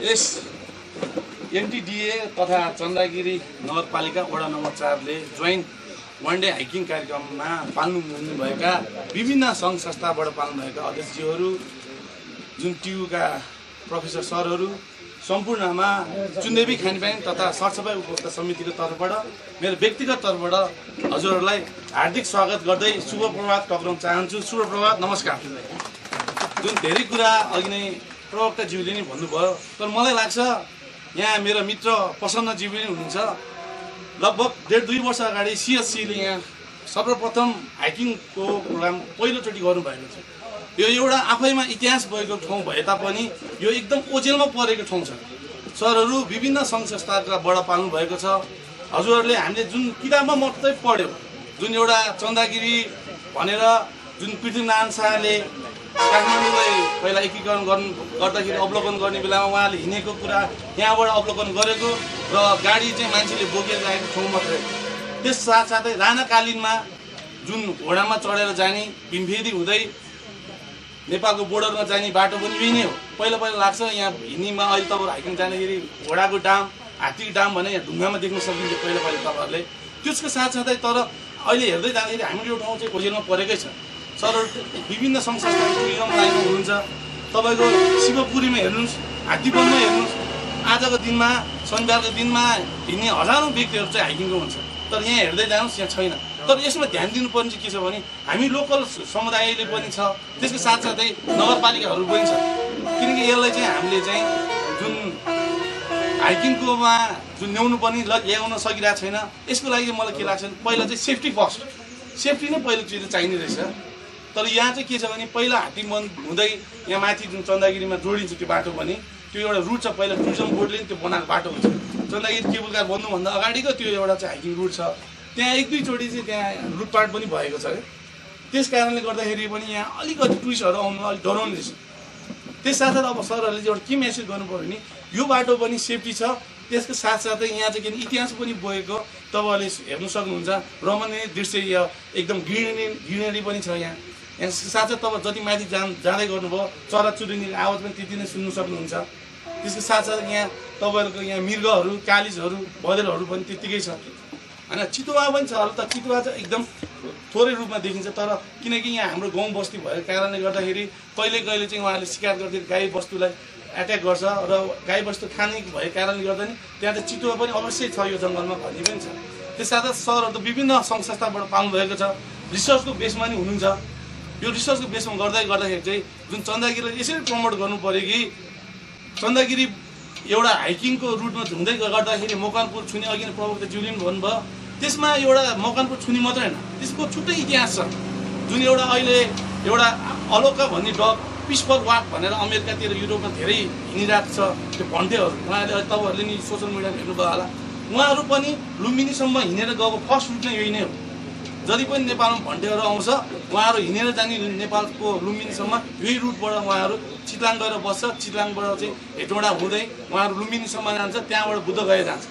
यस एमटिडिए तथा चन्दागिरी नगरपालिका वडा नम्बर 4 ले जोइन्ट वान डे हाइकिङ कार्यक्रममा पाल्नु हुनुभएका विभिन्न सङ्घ संस्थाबाट पाल्नुभएका अध्यक्षज्यूहरू, जुन टियुका प्रोफेसर सरहरू, सम्पूर्णमा चुन्देवी खानपान तथा सरसफाइ उपभोक्ता समितिको तर्फबाट मेरो व्यक्तिगत तर्फबाट हजुरहरूलाई हार्दिक स्वागत गर्दै शुभ प्रभात टक्राउन चाहन्छु। शुभ प्रभात, नमस्कार। जुन धेरै कुरा अघि नै प्रवक्ताज्यूले नै भन्नुभयो, तर मलाई लाग्छ यहाँ मेरो मित्र प्रसन्नज्यू पनि हुनुहुन्छ। लगभग 1.5-2 वर्ष अगाडि सिएससीले यहाँ सर्वप्रथम हाइकिङको प्रोग्राम पहिलोचोटि गर्नुभएको छ। यो एउटा आफैमा इतिहास भएको ठाउँ भए तापनि यो एकदम ओझेलमा परेको ठाउँ छ। सरहरू विभिन्न सङ्घ संस्थाबाट पाल्नु भएको छ। हजुरहरूले हामीले जुन किताबमा मात्रै पढ्यो, जुन एउटा चन्दागिरी भनेर जुन पृथ्वीनारायण शाहले काठमाडौँलाई पहिला एकीकरण गर्दाखेरि अवलोकन गर्ने बेलामा उहाँले हिँडेको कुरा यहाँबाट अवलोकन गरेको र गाडी चाहिँ मान्छेले बोकेर गएको ठाउँ मात्रै। त्यस साथसाथै राणाकालीनमा जुन घोडामा चढेर जाने भीमफेदी हुँदै नेपालको बोर्डरमा जाने बाटो पनि यही नै हो। पहिला लाग्छ यहाँ हिँडीमा अहिले तपाईँ हाइकिङ जाँदाखेरि घोडाको डाम, हात्तीको डाम भने यहाँ ढुङ्गामा देख्न सकिन्छ पहिला तपाईँहरूले। त्यसको साथसाथै तर अहिले हेर्दै जाँदाखेरि हाम्रो यो ठाउँ चाहिँ खोजेलमा परेकै छ। सरहरू विभिन्न सङ्घ संस्था टुरिज्म लाइनमा हुनुहुन्छ। तपाईँको शिवपुरीमा हेर्नुहोस्, हात्तीबनमा हेर्नुहोस्, आजको दिनमा शनिबारको दिनमा हिँड्ने हजारौँ व्यक्तिहरू चाहिँ हाइकिङको हुन्छ। तर यहाँ हेर्दै जानुहोस्, यहाँ छैन। तर यसमा ध्यान दिनुपर्ने चाहिँ के छ भने हामी लोकल समुदायले पनि छ, त्यसको साथसाथै नगरपालिकाहरू पनि छ। किनकि यसलाई चाहिँ हामीले चाहिँ जुन हाइकिङकोमा जुन ल्याउनु पनि ल्याउन सकिरहेको छैन। यसको लागि मलाई के लाग्छ भने पहिला चाहिँ सेफ्टी फर्स्ट, सेफ्टी नै पहिलो चिज चाहिने रहेछ। तर यहाँ चाहिँ के छ भने पहिला हात्तीबन हुँदै यहाँ माथि जुन चन्दागिरीमा जोडिन्छ त्यो बाटो पनि त्यो एउटा रुट छ। पहिला टुरिज्म बोर्डले नि त्यो बनाएको बाटो हुन्छ। चन्दागिरी केबल कार बन्नुभन्दा अगाडिको त्यो एउटा चाहिँ हाइकिङ रुट छ। त्यहाँ 1-2 चोटि चाहिँ त्यहाँ लुटपाट पनि भएको छ। त्यस कारणले गर्दाखेरि पनि यहाँ अलिकति टुरिस्टहरू आउनु अलिक डराउने रहेछ। त्यस साथसाथै अब सरहरूले चाहिँ एउटा के मेसेज गर्नु पऱ्यो भने यो बाटो पनि सेफ्टी छ, त्यसको साथसाथै यहाँ चाहिँ किन इतिहास पनि बोकेको तपाईँहरूले हेर्नु सक्नुहुन्छ। रमणीय दृश्य एकदम ग्रिनरी पनि छ यहाँ। साथसाथै तपाईँ जति माथि जाँदै गर्नुभयो चराचुरुङ्गीको आवाज पनि त्यति नै सुन्नु सक्नुहुन्छ। त्यसको साथसाथै यहाँ तपाईँहरूको यहाँ मृगहरू, कालिजहरू, बँदेलहरू पनि त्यत्तिकै छ होइन। चितुवा पनि छ, अरू त चितुवा चाहिँ एकदम थोरै रूपमा देखिन्छ। तर किनकि यहाँ हाम्रो गाउँ बस्ती भएको कारणले गर्दाखेरि कहिले कहिले चाहिँ उहाँहरूले शिकार गर्दै गाई बस्तुलाई एट्याक गर्छ र गाई बस्तु खाने भएको कारणले गर्दा नि त्यहाँ चाहिँ चितुवा पनि अवश्य छ यो जङ्गलमा भन्ने पनि छ। त्यस साथै सरहरू त विभिन्न सङ्घ संस्थाबाट पाउनुभएको छ, रिसर्चको बेसमा नि हुनुहुन्छ। यो रिसर्चको बेसमा गर्दाखेरि चाहिँ जुन चन्दागिरीलाई यसरी प्रमोट गर्नु पऱ्यो कि चन्दागिरी एउटा हाइकिङको रुटमा हुँदै गर्दाखेरि मकवानपुर छुने अघि नै प्रवक्ताज्यूले पनि भन्नुभयो, त्यसमा एउटा मकवानपुर छुने मात्रै होइन, त्यसको छुट्टै इतिहास छ। जुन एउटा अहिले एउटा अलोका भन्ने डग पिसफुल वाक भनेर अमेरिकातिर युरोपमा धेरै हिँडिरहेको छ त्यो भन्टेहरू। उहाँहरूले तपाईँहरूले नि सोसियल मिडियामा हेर्नुभयो होला, उहाँहरू पनि लुम्बिनीसम्म हिँडेर गएको फर्स्ट रुट नै यही नै हो। जति पनि नेपालमा भन्टेहरू आउँछ उहाँहरू हिँडेर जाने नेपालको लुम्बिनीसम्म यही रुटबाट उहाँहरू चितलाङ गएर बस्छ। चितलाङबाट चाहिँ हेटौँडा हुँदै उहाँहरू लुम्बिनीसम्म जान्छ, त्यहाँबाट बुद्ध गए जान्छ।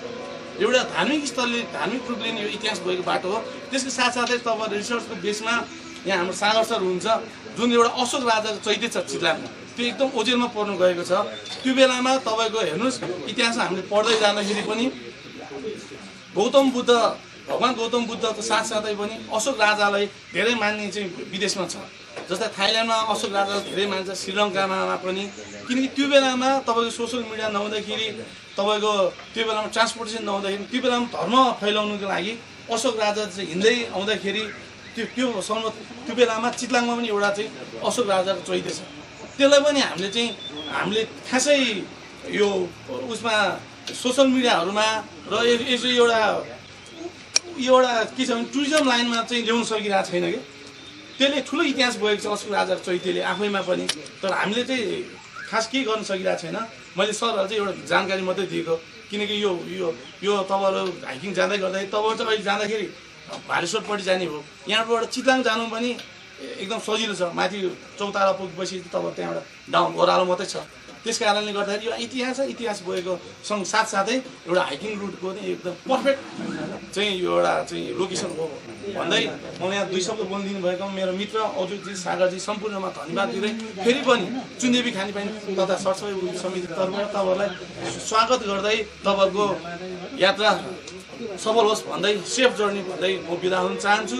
एउटा धार्मिक स्थलले धार्मिक रूपले यो इतिहास भएको बाटो हो। त्यसको साथसाथै तपाईँ रिसर्चको बेसमा यहाँ हाम्रो सागरसर हुन्छ, जुन एउटा अशोक राजा चैत्य छ चितलाङमा, त्यो एकदम ओझेलमा पर्नु गएको छ। त्यो बेलामा तपाईँको हेर्नुहोस् इतिहास हामीले पढ्दै जाँदाखेरि पनि भगवान् गौतम बुद्धको साथसाथै पनि अशोक राजालाई धेरै मान्ने चाहिँ विदेशमा छ। जस्तै थाइल्यान्डमा अशोक राजालाई धेरै मान्छ, श्रीलङ्कामा पनि। किनकि त्यो बेलामा तपाईँको सोसियल मिडिया नहुँदाखेरि, तपाईँको त्यो बेलामा ट्रान्सपोर्टेसन नहुँदाखेरि, त्यो बेलामा धर्म फैलाउनुको लागि अशोक राजा चाहिँ हिँड्दै आउँदाखेरि त्यो बेलामा चितलाङमा पनि एउटा चाहिँ अशोक राजाको चैत्य छ। त्यसलाई पनि हामीले खासै यो उसमा सोसियल मिडियाहरूमा र यसो एउटा के छ भने टुरिज्म लाइनमा चाहिँ ल्याउन सकिरहेको छैन कि। त्यसले ठुलो इतिहास बोकेको छ अशोक राजाको चैत्यले आफैमा पनि। तर हामीले चाहिँ खास केही गर्न सकिरहेको छैन। मैले सरहरू चाहिँ एउटा जानकारी मात्रै दिएको, किनकि यो तपाईँहरू हाइकिङ जाँदै गर्दाखेरि तपाईँहरू चाहिँ अहिले जाँदाखेरि भालेश्वरपट्टि जाने हो, यहाँबाट चितलाङ जानु पनि एकदम सजिलो छ। माथि चौतारा पुगेपछि तपाईँ त्यहाँबाट डाउन ओह्रालो मात्रै छ। त्यस कारणले गर्दाखेरि यो इतिहास गएको साथसाथै एउटा हाइकिङ रुटको नि एकदम पर्फेक्ट चाहिँ यो एउटा चाहिँ लोकेसन हो भन्दै म यहाँ 2 शब्द बोलिदिनु भएको मेरो मित्र औद्योगिक सागरजी सम्पूर्णमा धन्यवाद दिँदै फेरि पनि चुन्देवी खानेपानी तथा सरसफाइ समिति तर्फबाट तपाईँहरूलाई स्वागत गर्दै तपाईँहरूको यात्रा सफल होस् भन्दै सेफ जर्नी भन्दै म बिदा हुन चाहन्छु।